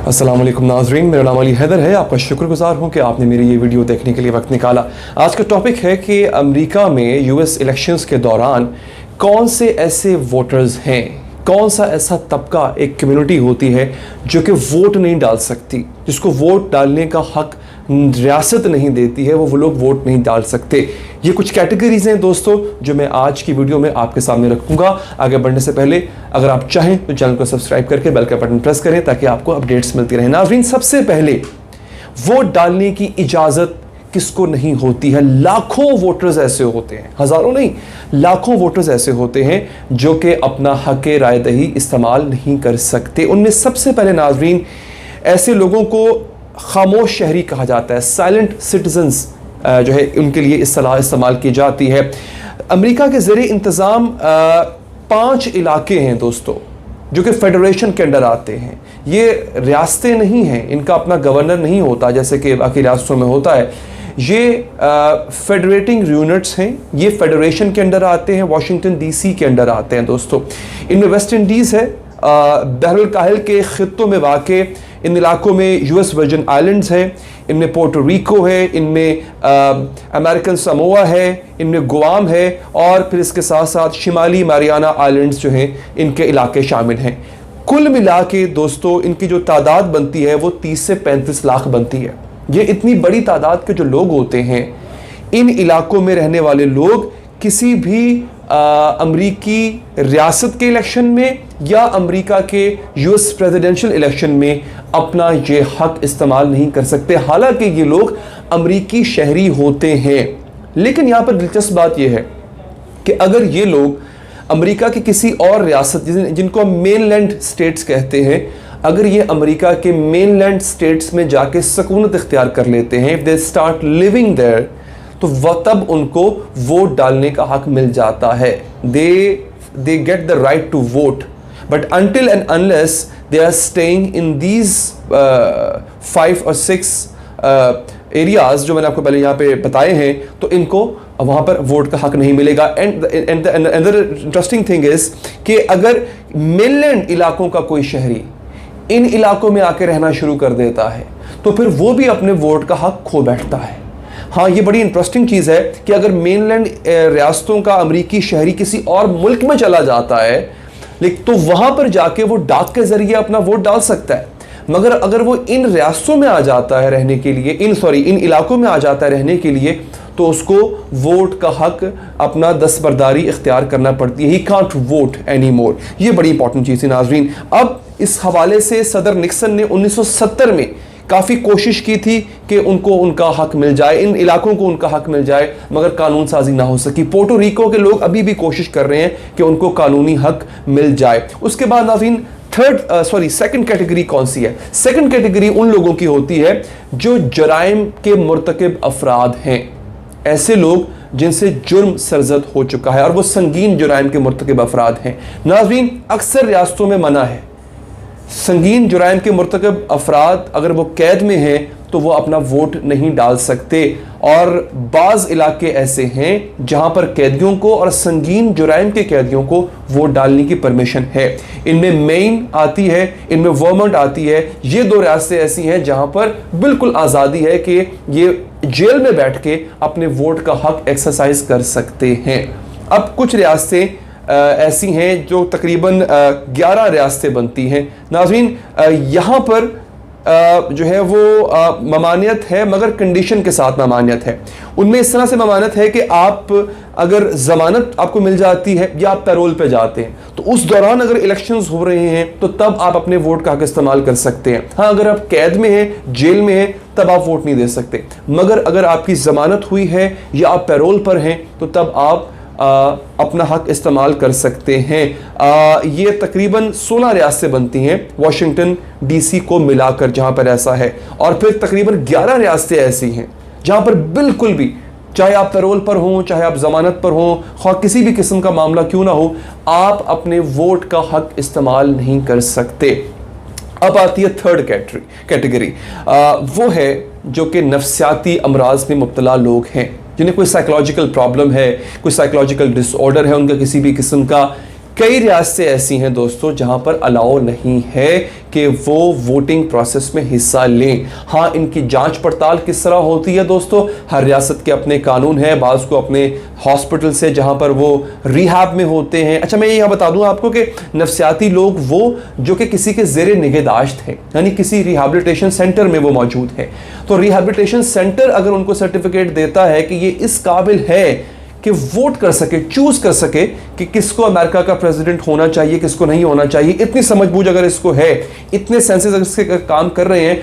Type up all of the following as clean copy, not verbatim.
अस्सलाम वालेकुम नाज़रीन, मेरा नाम अली हैदर है। आपका शुक्रगुजार हूँ कि आपने मेरी ये वीडियो देखने के लिए वक्त निकाला। आज का टॉपिक है कि अमेरिका में यूएस इलेक्शंस के दौरान कौन से ऐसे वोटर्स हैं, कौन सा ऐसा तबका, एक कम्युनिटी होती है जो कि वोट नहीं डाल सकती, जिसको वोट डालने का हक रियासत नहीं देती है, वो लोग वोट नहीं डाल सकते। ये कुछ कैटेगरीज हैं दोस्तों जो मैं आज की वीडियो में आपके सामने रखूंगा। आगे बढ़ने से पहले अगर आप चाहें तो चैनल को सब्सक्राइब करके बेल का बटन प्रेस करें ताकि आपको अपडेट्स मिलती रहें। नाज़रीन, सबसे पहले वोट डालने की इजाज़त किसको नहीं होती है? लाखों वोटर्स ऐसे होते हैं, हज़ारों नहीं, लाखों वोटर्स ऐसे होते हैं जो कि अपना हक राय दही इस्तेमाल नहीं कर सकते। उनमें सबसे पहले नाज़रीन ऐसे लोगों को खामोश शहरी कहा जाता है, साइलेंट सिटीजन्स जो है उनके लिए इस्तेलाह इस्तेमाल की जाती है। अमेरिका के ज़रिए इंतज़ाम 5 इलाके हैं दोस्तों जो कि फेडरेशन के अंडर आते हैं। ये रियासतें नहीं हैं, इनका अपना गवर्नर नहीं होता जैसे कि बाकी रियासतों में होता है। ये फेडरेटिंग यूनिट्स हैं, ये फेडरेशन के अंडर आते हैं, वाशिंगटन डीसी के अंडर आते हैं दोस्तों। इनमें वेस्ट इंडीज़ है, बहरुल काहिल के खित्तों में वाक़े इन इलाकों में यूएस वर्जिन आइलैंड्स हैं, इनमें पोर्टो रिको है, इनमें अमेरिकन समोआ है, इनमें गुआम है और फिर इसके साथ साथ शिमाली मारियाना आइलैंड्स जो हैं इनके इलाके शामिल हैं। कुल मिला के दोस्तों इनकी जो तादाद बनती है वो 30 से 35 लाख बनती है। ये इतनी बड़ी तादाद के जो लोग होते हैं, इन इलाकों में रहने वाले लोग किसी भी अमरीकी रियासत के इलेक्शन में या अमेरिका के यूएस प्रेसिडेंशियल इलेक्शन में अपना ये हक इस्तेमाल नहीं कर सकते, हालांकि ये लोग अमरीकी शहरी होते हैं। लेकिन यहाँ पर दिलचस्प बात यह है कि अगर ये लोग अमेरिका की किसी और रियासत जिनको हम मेनलैंड स्टेट्स कहते हैं, अगर ये अमेरिका के मेनलैंड स्टेट्स में जाके सकूनत इख्तियार कर लेते हैं, if they start living there, तो वह तब उनको वोट डालने का हक मिल जाता है। They get the right to vote, but until and unless they are staying in these 5 और 6 एरियाज जो मैंने आपको पहले यहाँ पे बताए हैं, तो इनको वहाँ पर वोट का हक नहीं मिलेगा। एंड इंटरेस्टिंग थिंग इज कि अगर मेनलैंड इलाकों का कोई शहरी इन इलाकों में आके रहना शुरू कर देता है तो फिर वो भी अपने वोट का हक खो बैठता है। हाँ, ये बड़ी इंटरेस्टिंग चीज़ है कि अगर मेनलैंड रियासतों का अमरीकी शहरी किसी और मुल्क में चला जाता है, लेकिन तो वहाँ पर जाके वो डाक के ज़रिए अपना वोट डाल सकता है। मगर अगर वो इन रियासतों में आ जाता है रहने के लिए, इन इलाकों में आ जाता है रहने के लिए, तो उसको वोट का हक अपना दस्तबरदारी इख्तियार करना पड़ती है। He can't vote any more. ये बड़ी इंपॉर्टेंट चीज़ है नाज़रीन। अब इस हवाले से सदर निक्सन ने 1970 में काफ़ी कोशिश की थी कि उनको उनका हक मिल जाए, इन इलाकों को उनका हक मिल जाए, मगर कानून साजी ना हो सकी। पोर्टो रिको के लोग अभी भी कोशिश कर रहे हैं कि उनको कानूनी हक मिल जाए। उसके बाद नाज़रीन सेकंड कैटेगरी कौन सी है? सेकंड कैटेगरी उन लोगों की होती है जो जराइम के मुर्तकिब अफराद हैं, ऐसे लोग जिनसे जुर्म सरजद हो चुका है और वो संगीन जुराइम के मुर्तकिब अफराद हैं। नाज़रीन, अक्सर रियासतों में मना है, संगीन जुराइम के मुर्तकब अफराद अगर वो कैद में हैं तो वो अपना वोट नहीं डाल सकते। और बाज़ इलाके ऐसे हैं जहां पर कैदियों को और संगीन जुराइम के कैदियों को वोट डालने की परमिशन है। इनमें मेन आती है, इनमें वर्मोंट आती है। ये 2 रियासतें ऐसी हैं जहां पर बिल्कुल आज़ादी है कि ये जेल में बैठ के अपने वोट का हक एक्सरसाइज कर सकते हैं। अब कुछ रियासतें ऐसी हैं जो तकरीबन 11 रियासतें बनती हैं। नाज़रीन, यहाँ पर जो है वो ममानियत है, मगर कंडीशन के साथ ममानियत है। उनमें इस तरह से ममानियत है कि आप अगर ज़मानत आपको मिल जाती है या आप पैरोल पे जाते हैं तो उस दौरान अगर इलेक्शंस हो रहे हैं तो तब आप अपने वोट का हक इस्तेमाल कर सकते हैं। हाँ, अगर आप कैद में हैं, जेल में हैं, तब आप वोट नहीं दे सकते। मगर अगर आपकी ज़मानत हुई है या आप पैरोल पर हैं तो तब आप अपना हक इस्तेमाल कर सकते हैं। ये तकरीबन 16 रियासतें बनती हैं वाशिंगटन डीसी को मिलाकर, जहां पर ऐसा है। और फिर तकरीबन 11 रियासतें ऐसी हैं जहां पर बिल्कुल भी, चाहे आप पैरोल पर हों, चाहे आप जमानत पर हों, ख्वाह किसी भी किस्म का मामला क्यों ना हो, आप अपने वोट का हक इस्तेमाल नहीं कर सकते। अब आती है थर्ड कैटेगरी, वो है जो कि नफ्सियाती अमराज में मुब्तला लोग हैं, जिन्हें कोई साइकोलॉजिकल प्रॉब्लम है, कोई साइकोलॉजिकल डिसऑर्डर है उनका किसी भी किस्म का, कई रियासतें ऐसी हैं दोस्तों जहां पर अलाउ नहीं है कि वो वोटिंग प्रोसेस में हिस्सा लें। हाँ, इनकी जांच पड़ताल किस तरह होती है दोस्तों, हर रियासत के अपने कानून है, बाज़ को अपने हॉस्पिटल से जहां पर वो रिहैब में होते हैं। अच्छा, मैं यह बता दूं आपको कि नफ्सियाती लोग वो जो कि किसी के ज़ेरे निगहदाश्त हैं, यानी किसी रिहैबिलिटेशन सेंटर में वो मौजूद है, तो रिहैबिलिटेशन सेंटर अगर उनको सर्टिफिकेट देता है कि ये इस काबिल है कि वोट कर सके, चूज कर सके कि किसको अमेरिका का प्रेसिडेंट होना चाहिए, किसको नहीं होना चाहिए, इतनी समझबूझ अगर इसको है, इतने सेंसेस अगर इसके काम कर रहे हैं,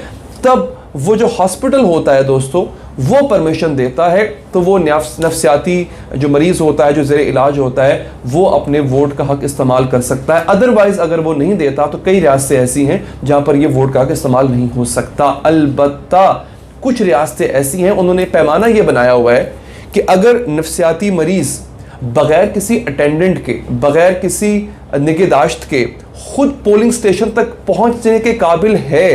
तब वो जो हॉस्पिटल होता है दोस्तों वो परमिशन देता है, तो वो नफ्सियाती जो मरीज होता है, जो ज़ेरे इलाज होता है, वो अपने वोट का हक इस्तेमाल कर सकता है। अदरवाइज अगर वो नहीं देता तो कई रियासतें ऐसी हैं जहां पर ये वोट का हक इस्तेमाल नहीं हो सकता। अलबत्ता कुछ रियासतें ऐसी हैं, उन्होंने पैमाना ये बनाया हुआ है कि अगर नफ्सियाती मरीज बगैर किसी अटेंडेंट के, बगैर किसी निगहदाश्त के खुद पोलिंग स्टेशन तक पहुंचने के काबिल है,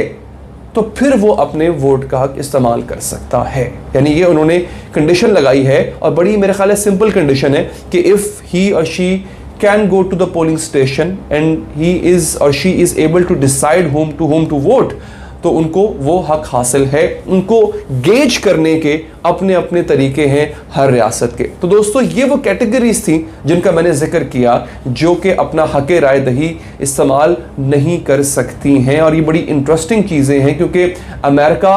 तो फिर वो अपने वोट का हक इस्तेमाल कर सकता है। यानी ये उन्होंने कंडीशन लगाई है, और बड़ी मेरे ख्याल है सिंपल कंडीशन है कि इफ़ ही और she can go to the polling station and he is और she is able to decide whom to vote, तो उनको वो हक हासिल है। उनको गेज करने के अपने अपने तरीके हैं हर रियासत के। तो दोस्तों, ये वो कैटेगरीज थी जिनका मैंने जिक्र किया, जो कि अपना हक राय दही इस्तेमाल नहीं कर सकती हैं। और ये बड़ी इंटरेस्टिंग चीज़ें हैं, क्योंकि अमेरिका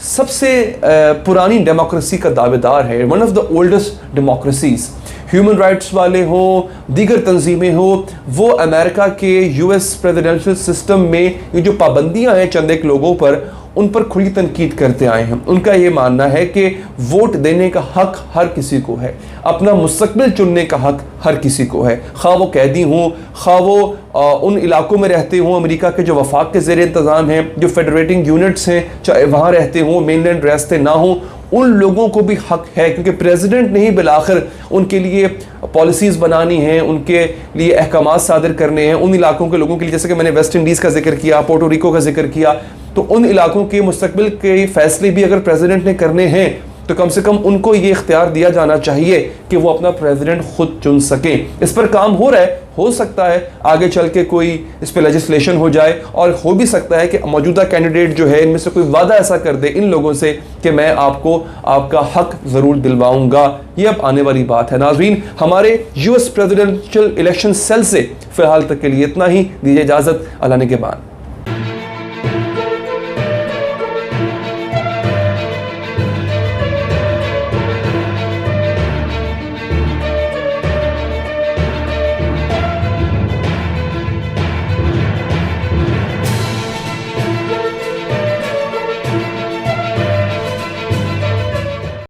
सबसे पुरानी डेमोक्रेसी का दावेदार है, one of the oldest democracies. Human rights वाले हों, दीगर तंजीमें हो, वो अमेरिका के यूएस प्रेसिडेंशियल सिस्टम में ये जो पाबंदियां हैं चंद एक लोगों पर, उन पर खुली तनकीद करते आए हैं। उनका ये मानना है कि वोट देने का हक हर किसी को है, अपना मुस्तकबिल चुनने का हक हर किसी को है, खा वो कैदी हों, खा वो उन इलाकों में रहते हों अमेरिका के जो वफाक के ज़ेरे इंतज़ाम हैं, जो फेडरेटिंग यूनिट्स हैं, चाहे वहाँ रहते हों, मेनलैंड रियासतें ना हों, उन लोगों को भी हक है, क्योंकि प्रेसिडेंट ने ही बिलाखिर उनके लिए पॉलिसीज़ बनानी हैं, उनके लिए अहकामात सादर करने हैं उन इलाकों के लोगों के लिए। जैसे कि मैंने वेस्ट इंडीज़ का जिक्र किया, पोर्टो रिको का जिक्र किया, तो उन इलाकों के मुस्तकबिल के फैसले भी अगर प्रेसिडेंट ने करने हैं तो कम से कम उनको ये इख्तियार दिया जाना चाहिए कि वो अपना प्रेसिडेंट खुद चुन सकें। इस पर काम हो रहा है, हो सकता है आगे चल के कोई इस पर लेजिस्लेशन हो जाए, और हो भी सकता है कि मौजूदा कैंडिडेट जो है इनमें से कोई वादा ऐसा कर दे इन लोगों से कि मैं आपको आपका हक ज़रूर दिलवाऊंगा। ये अब आने वाली बात है। नाज़रीन, हमारे यूएस प्रेसिडेंशियल इलेक्शन सेल से फ़िलहाल तक के लिए इतना ही। दीजिए इजाज़त, अल्लाह ने के बाद।